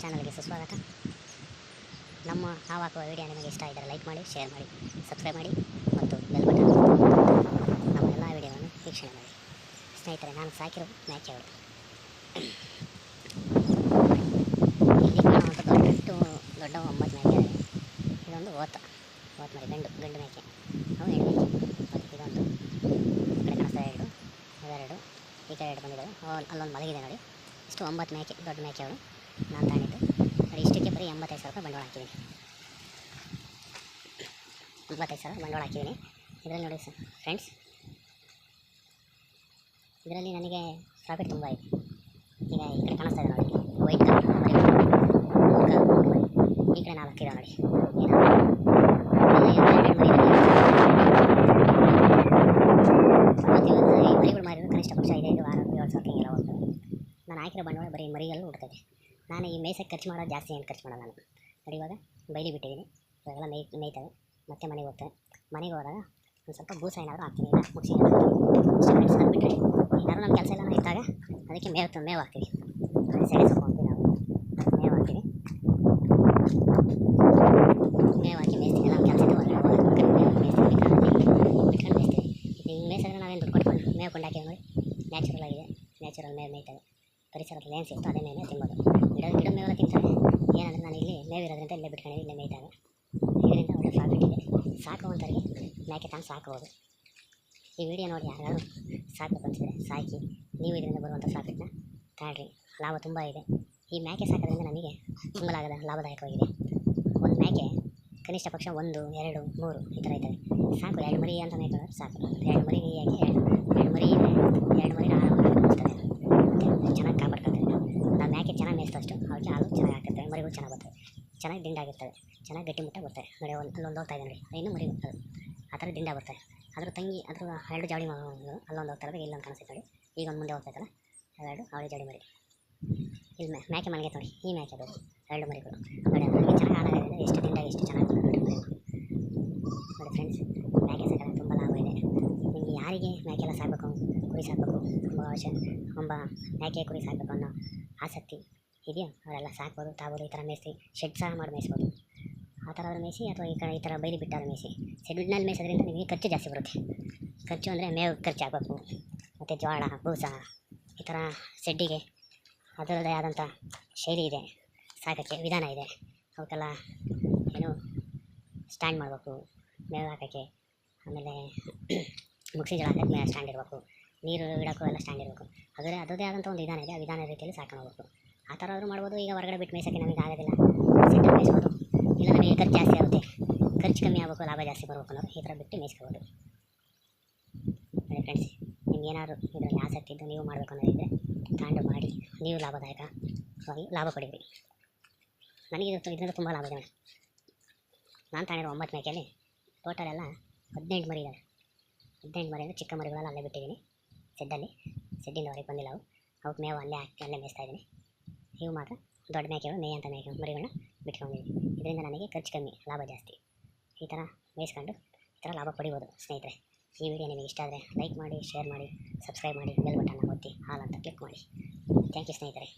ಚಾನಲ್ಗೆ ಸುಸ್ವಾಗತ. ನಾವು ಹಾಕುವ ವಿಡಿಯೋ ನಿಮಗೆ ಇಷ್ಟ ಇದ್ದರೆ ಲೈಕ್ ಮಾಡಿ, ಶೇರ್ ಮಾಡಿ, ಸಬ್ಸ್ಕ್ರೈಬ್ ಮಾಡಿ ಮತ್ತು ಬೆಲ್ ಬಟನ್ ನಮ್ಮ ಎಲ್ಲ ವಿಡಿಯೋವನ್ನು ವೀಕ್ಷಣೆ ಮಾಡಿ. ಸ್ನೇಹಿತರೆ, ನಾನು ಸಾಕಿರೋ ಮೇಕೆಗಳು ಇಲ್ಲಿ ಕಾಣುವಂಥ ದೊಡ್ಡ 9 ಮೇಕೆ ಇದೆ. ಇದೊಂದು ಓತ್ ಮರಿ ಗಂಡು ಮೇಕೆ, ಅವು ಹೆಣ್ಣು ಮೇಕೆ. ಮತ್ತು ಇದೊಂದು ಕಡೆ ಕಾಣಿಸ್ತಾ ಇವೆರಡು ಈ ಕಡೆ 2 ಬಂದಿದ್ದಾವೆ. ಅಲ್ಲೊಂದು ಮಲಗಿದೆ ನೋಡಿ. ಇಷ್ಟು 9 ಮೇಕೆ, ದೊಡ್ಡ ಮೇಕೆಗಳು ನಾನು ತಗೊಂಡಿದ್ದು ನೋಡಿ. ಇಷ್ಟಕ್ಕೆ ಬರೀ 85,000 ರೂಪಾಯಿ ಬಂಡವಾಳ ಹಾಕಿದ್ದೀನಿ. 85,000 ಬಂಡವಾಳ ಹಾಕಿದ್ದೀನಿ. ಇದರಲ್ಲಿ ನೋಡಿ ಫ್ರೆಂಡ್ಸ್, ಇದರಲ್ಲಿ ನನಗೆ ಪ್ರಾಫಿಟ್ ತುಂಬ ಇದೆ. ಈಗ ಈ ಕಡೆ ಕಾಣಿಸ್ತಾ ಇದೆ ನೋಡಿ, ವೈಟ್ ಕಲರ್ ಮರಿ, ಈ ಕಡೆ 4 ಇದೆ ನೋಡಿ. ಈ ಮರಿಗಳು ಮಾರಿದ್ರು ಕನಿಷ್ಠ ಪಕ್ಷ 5 ವಾರ 7 ಸಾವಿರಕ್ಕೆಲ್ಲ ಹೋಗ್ತದೆ. ನಾನು ಹಾಕಿರೋ ಬಂಡವಾಳ ಬರೀ ಮರಿಯಲ್ಲೂ ಹುಡ್ತದೆ. ನಾನು ಈ ಮೇಯ್ಸಕ್ಕೆ ಖರ್ಚು ಮಾಡೋದು ಜಾಸ್ತಿ ಏನು ಖರ್ಚು ಮಾಡೋಲ್ಲ ನಾನು. ನೋಡಿ, ಇವಾಗ ಬೈಲಿ ಬಿಟ್ಟಿದ್ದೀನಿ, ಇವಾಗೆಲ್ಲ ಮೇಯ್ತವೆ. ಮತ್ತೆ ಮನೆಗೆ ಹೋಗ್ತವೆ. ಮನೆಗೆ ಹೋದಾಗ ಒಂದು ಸ್ವಲ್ಪ ಬೂಸ ಏನಾದರೂ ಹಾಕ್ತೀನಿ. ಇಲ್ಲ ಮುಗಿಸಿ ಫ್ರೆಂಡ್ಸ್, ಅದು ಬಿಟ್ಟರೆ ಏನಾದ್ರು ನಮ್ಮ ಕೆಲಸ ಎಲ್ಲ ಇದ್ದಾಗ ಅದಕ್ಕೆ ಮೇವು ಹಾಕ್ತೀವಿ. ಸೆಡೆ ಸೊಪ್ಪು ಅಂತೀವಿ ನಾವು, ಮೇವು ಹಾಕ್ತೀವಿ. ಮೇವು ಹಾಕಿ ಮೇಯ್ಸ್ತೀವಿ. ನಮ್ಮ ಕೆಲಸ ಇದೆ, ಹೊರಗಡೆ ಮೇಯ್ಸ್ತೀವಿ, ಬಿಟ್ಕೊಂಡು ಮೇಯ್ಸ್ತೀವಿ. ಇದು ಹಿಂಗೆ ಮೇಯ್ಸಿದ್ರೆ ನಾವೇನು ದುಡ್ಡು ಕೊಟ್ಕೊಂಡು ಮೇವು ಕೊಂಡು ಹಾಕಿವಿ ನೋಡಿ. ನ್ಯಾಚುರಲ್ ಆಗಿದೆ, ನ್ಯಾಚುರಲ್ ಮೇವು ಮೇಯ್ತವೆ. ಪರಿಸರದಲ್ಲಿ ಏನು ಸಿಗುತ್ತೋ ಅದೇ ಮೇವೇ ತಿನ್ಬೋದು. ಗಿಡ ಮೇವೆಲ್ಲ ತಿಂತಾರೆ. ಏನಂದರೆ ನಾನು ಇಲ್ಲಿ ಮೇವು ಇರೋದ್ರಿಂದ ಇಲ್ಲೇ ಬಿಟ್ಕೊಂಡು ಇಲ್ಲೇ ಮೇಯ್ತಾವೆ. ಇದರಿಂದ ಒಳ್ಳೆ ಪ್ರಾಫಿಟ್ ಇದೆ. ಸಾಕುವಂಥವ್ರಿಗೆ ಮೇಕೆ ತಂದು ಸಾಕಬಹುದು. ಈ ವಿಡಿಯೋ ನೋಡಿ ಯಾರು ಸಾಕಬೇಕು ಅನಿಸಿದ್ರೆ ಸಾಕಿ. ನೀವು ಇದರಿಂದ ಬರುವಂಥ ಪ್ರಾಫಿಟ್ನ ತಗೊಳ್ರಿ. ಲಾಭ ತುಂಬ ಇದೆ. ಈ ಮೇಕೆ ಸಾಕೋದ್ರಿಂದ ನಮಗೆ ತುಂಬ ಲಾಭದಾಯಕವಾಗಿದೆ. ಒಂದು ಮೇಕೆ ಕನಿಷ್ಠ ಪಕ್ಷ 1, 2, 3 ಈ ಥರ ಇದ್ದಾವೆ. ಸಾಕು 2 ಮರಿ ಅಂತ ಮೇಕೆ ಸಾಕು. 2 ಮರಿ ಯಾಕೆ 2 ಮರಿ ಇದೆ. 2 ಮರಿನ ಆರಾಮಾಗಿ ಮೇಯಿಸ್ತದೆ. ಮತ್ತು ಚೆನ್ನಾಗಿ ಕಾಪಾಡ್ಕೊಳ್ತವೆ. ನಾವು ಮೇಕೆ ಚೆನ್ನಾಗಿ ಮೇಯಿಸ್ತಷ್ಟು ಅವಕ್ಕೆ ಹಾಲು ಚೆನ್ನಾಗಿ ಹಾಕಿರ್ತವೆ. ಮರಿಗಳು ಚೆನ್ನಾಗಿ ಬರ್ತವೆ, ಚೆನ್ನಾಗಿ ದಿಂಡಾಗಿರ್ತವೆ, ಚೆನ್ನಾಗಿ ಗಟ್ಟಿಮುಟ್ಟ ಬರ್ತವೆ. ನೋಡಿ, ಅಲ್ಲೊಂದು ಹೋಗ್ತಾ ಇದೆ ನೋಡಿ, ಇನ್ನೂ ಮರಿ ಅದು ಆ ಥರ ದಿಂಡ ಬರ್ತವೆ. ಅದ್ರ ತಂಗಿ ಅದ್ರ 2 ಜೋಡಿ ಅಲ್ಲೊಂದು ಹೋಗ್ತಾ ಇರೋದು, ಇಲ್ಲೊಂದು ಕಾಣಿಸ್ತೈತೆ ನೋಡಿ. ಈಗ ಒಂದು ಮುಂದೆ ಹೋಗ್ತಾಯಿತ್ತಲ್ಲ, 2 ಅವಳಿ ಜೋಡಿ ಮರಿ. ಇಲ್ಲಿ ಮೇಕೆ ಮನೆಗೆ ನೋಡಿ, ಈ ಮೇಕೆ ಅದು 2 ಮರಿಗಳು ನೋಡಿ. ನನಗೆ ಚೆನ್ನಾಗಿ ಹಾಲಾಗಿದೆ. ಎಷ್ಟು ದಿಂಡಾಗಿ ಎಷ್ಟು ಚೆನ್ನಾಗಿ ನೋಡಿ ಮರಿ ನೋಡಿ ಫ್ರೆಂಡ್ಸ್. ಮೇಕೆ ಸಾಕೋದ್ರಿಂದ ತುಂಬ ಲಾಭ ಇದೆ. ನಿಮಗೆ ಯಾರಿಗೆ ಮೇಕೆಲ್ಲ ಸಾಕಬೇಕು, ಕುರಿ ಸಾಕಬೇಕು ಒಬ್ಬ ಮೇಕೆ ಕುರಿ ಸಾಕಬೇಕು ಅನ್ನೋ ಆಸಕ್ತಿ ಇದೆಯೋ ಅವರೆಲ್ಲ ಸಾಕ್ಬೋದು, ತಾಬೋದು. ಈ ಥರ ಮೇಯಿಸಿ ಶೆಡ್ ಸಹ ಮಾಡಿ ಮೇಯಿಸ್ಬೋದು. ಆ ಥರ ಆದರೂ ಮೇಯಿಸಿ, ಅಥವಾ ಈ ಥರ ಬೈಲಿ ಬಿಟ್ಟಾದ್ರೂ ಮೇಯಿಸಿ. ಶೆಡ್ನಲ್ಲಿ ಮೇಯಿಸೋದ್ರಿಂದ ನಿಮಗೆ ಖರ್ಚು ಜಾಸ್ತಿ ಬರುತ್ತೆ. ಖರ್ಚು ಅಂದರೆ ಮೇವು ಖರ್ಚು ಆಗಬೇಕು, ಮತ್ತು ಜೋಳ ಬೂಸ ಈ ಥರ ಶೆಡ್ಡಿಗೆ ಅದರದ್ದೇ ಆದಂಥ ಶೈಲಿ ಇದೆ, ಸಾಕೋಕ್ಕೆ ವಿಧಾನ ಇದೆ. ಅವಕ್ಕೆಲ್ಲ ಏನು ಸ್ಟ್ಯಾಂಡ್ ಮಾಡಬೇಕು, ಮೇವು ಹಾಕೋಕ್ಕೆ. ಆಮೇಲೆ ಮುಗಿಸಿ ಜಳ ಹಾಕೋಕ್ಕೆ ಸ್ಟ್ಯಾಂಡ್ ಇರಬೇಕು, ನೀರು ಇಡೋಕ್ಕೂ ಎಲ್ಲ ಸ್ಟ್ಯಾಂಡ್ ಇರಬೇಕು. ಅದರದ್ದೇ ಆದಂಥ ಒಂದು ವಿಧಾನ ಇದೆ. ಆ ವಿಧಾನ ರೀತಿಯಲ್ಲಿ ಸಾಕೊಂಡು ಹೋಗ್ಬೇಕು. ಆ ಥರ ಆದರೂ ಮಾಡ್ಬೋದು. ಈಗ ಹೊರಗಡೆ ಬಿಟ್ಟು ಮೇಯ್ಸೋಕ್ಕೆ ನಮಗೆ ಆಗೋದಿಲ್ಲ, ಸೆಟ್ಟಲ್ಲಿ ಮೇಯಿಸ್ಬೋದು. ಇಲ್ಲ ನಮಗೆ ಖರ್ಚು ಜಾಸ್ತಿ ಆಗುತ್ತೆ, ಖರ್ಚು ಕಮ್ಮಿ ಆಗಬೇಕು, ಲಾಭ ಜಾಸ್ತಿ ಬರಬೇಕು ಅನ್ನೋದು ಈ ಥರ ಬಿಟ್ಟು ಮೇಯಿಸ್ಕೋಬೋದು. ನೋಡಿ ಫ್ರೆಂಡ್ಸ್, ನಿಮ್ಗೆ ಏನಾದರೂ ಇದರಲ್ಲಿ ಆಸಕ್ತಿ ಇದ್ದು ನೀವು ಮಾಡಬೇಕು ಅನ್ನೋದಿದ್ದರೆ ತಾಂಡು ಮಾಡಿ, ನೀವು ಲಾಭದಾಯಕವಾಗಿ ಲಾಭ ಪಡೀರಿ. ನನಗೆ ಇದರಿಂದ ತುಂಬ ಲಾಭ ಇದೆ. ನಾನು ತಾಣಿರೋ 9 ಮೇಕೆಯಲ್ಲಿ ಟೋಟಲ್ ಎಲ್ಲ 18 ಮರಿ ಇದ್ದಾವೆ. 18 ಮರಿ ಅಂದರೆ ಚಿಕ್ಕ ಮರಿಗಳೆಲ್ಲ ಅಲ್ಲೇ ಬಿಟ್ಟಿದ್ದೀನಿ ಶೆಡ್ಡಿಂದ ಹೊರಗೆ ಬಂದಿಲ್ಲ ಅವು. ಅವಕ್ಕೆ ಮೇವು ಅಲ್ಲೇ ಮೇಯಿಸ್ತಾ ಇದ್ದೀನಿ. ಇವು ಮಾತ್ರ ದೊಡ್ಡ ಮೇಕೆಗಳು, ಮೇಯಂಥ ಮರಿಗಳನ್ನ ಬಿಟ್ಕೊಂಡಿದ್ದೀನಿ. ಇದರಿಂದ ನನಗೆ ಖರ್ಚು ಕಮ್ಮಿ, ಲಾಭ ಜಾಸ್ತಿ. ಈ ಥರ ಮೇಯಿಸ್ಕೊಂಡು ಈ ಥರ ಲಾಭ ಪಡಿಬೋದು. ಸ್ನೇಹಿತರೆ, ಈ ವಿಡಿಯೋ ನಿಮಗೆ ಇಷ್ಟ ಆದರೆ ಲೈಕ್ ಮಾಡಿ, ಶೇರ್ ಮಾಡಿ, ಸಬ್ಸ್ಕ್ರೈಬ್ ಮಾಡಿ, ಬೆಲ್ ಬಟನ್ನ ಒತ್ತಿ ಆಲ್ ಅಂತ ಕ್ಲಿಕ್ ಮಾಡಿ. ಥ್ಯಾಂಕ್ ಯು ಸ್ನೇಹಿತರೆ.